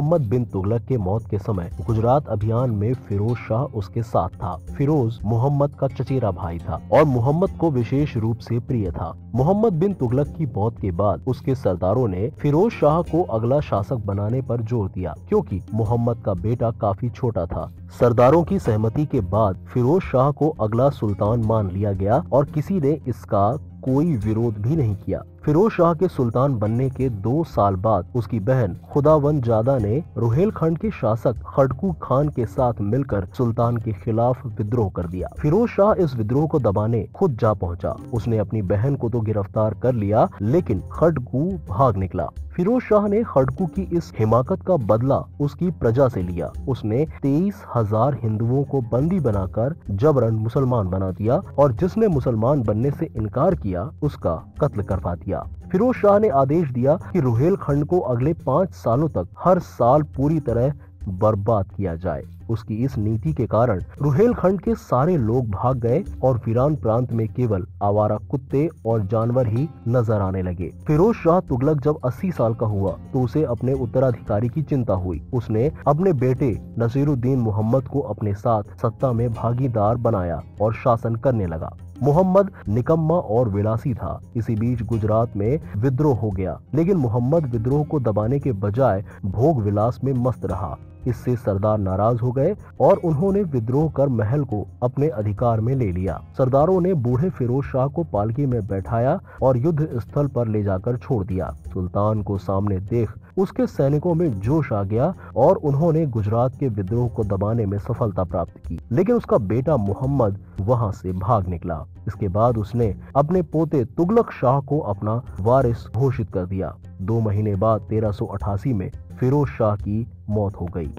मोहम्मद बिन तुगलक के मौत के समय गुजरात अभियान में फिरोज शाह उसके साथ था। फिरोज मोहम्मद का चचेरा भाई था और मोहम्मद को विशेष रूप से प्रिय था। मोहम्मद बिन तुगलक की मौत के बाद उसके सरदारों ने फिरोज शाह को अगला शासक बनाने पर जोर दिया, क्योंकि मोहम्मद का बेटा काफी छोटा था। सरदारों की सहमति के बाद फिरोज शाह को अगला सुल्तान मान लिया गया और किसी ने इसका कोई विरोध भी नहीं किया। फिरोज शाह के सुल्तान बनने के 2 साल बाद उसकी बहन खुदावंदजादा ने रुहेलखंड के शासक खड़कू खान के साथ मिलकर सुल्तान के खिलाफ विद्रोह कर दिया। फिरोज शाह इस विद्रोह को दबाने खुद जा पहुंचा। उसने अपनी बहन को तो गिरफ्तार कर लिया, लेकिन खड़कू भाग निकला। फिरोज शाह ने खड़कू की इस हिमाकत का बदला उसकी प्रजा से लिया। उसने 23,000 हिंदुओं को बंदी बनाकर जबरन मुसलमान बना दिया और जिसने मुसलमान बनने से इनकार किया उसका कत्ल करवा दिया। फिरोज शाह ने आदेश दिया कि रुहेलखंड को अगले 5 सालों तक हर साल पूरी तरह बर्बाद किया जाए। उसकी इस नीति के कारण रुहेलखंड के सारे लोग भाग गए और वीरान प्रांत में केवल आवारा कुत्ते और जानवर ही नजर आने लगे। फिरोज शाह तुगलक जब 80 साल का हुआ तो उसे अपने उत्तराधिकारी की चिंता हुई। उसने अपने बेटे नसीरुद्दीन मोहम्मद को अपने साथ सत्ता में भागीदार बनाया और शासन करने लगा। मोहम्मद निकम्मा और विलासी था। इसी बीच गुजरात में विद्रोह हो गया, लेकिन मोहम्मद विद्रोह को दबाने के बजाय भोग विलास में मस्त रहा। इससे सरदार नाराज हो गए और उन्होंने विद्रोह कर महल को अपने अधिकार में ले लिया। सरदारों ने बूढ़े फिरोज शाह को पालकी में बैठाया और युद्ध स्थल पर ले जाकर छोड़ दिया। सुल्तान को सामने देख उसके सैनिकों में जोश आ गया और उन्होंने गुजरात के विद्रोह को दबाने में सफलता प्राप्त की, लेकिन उसका बेटा मोहम्मद वहां से भाग निकला। इसके बाद उसने अपने पोते तुगलक शाह को अपना वारिस घोषित कर दिया। 2 महीने बाद 1388 में फिरोज शाह की मौत हो गई।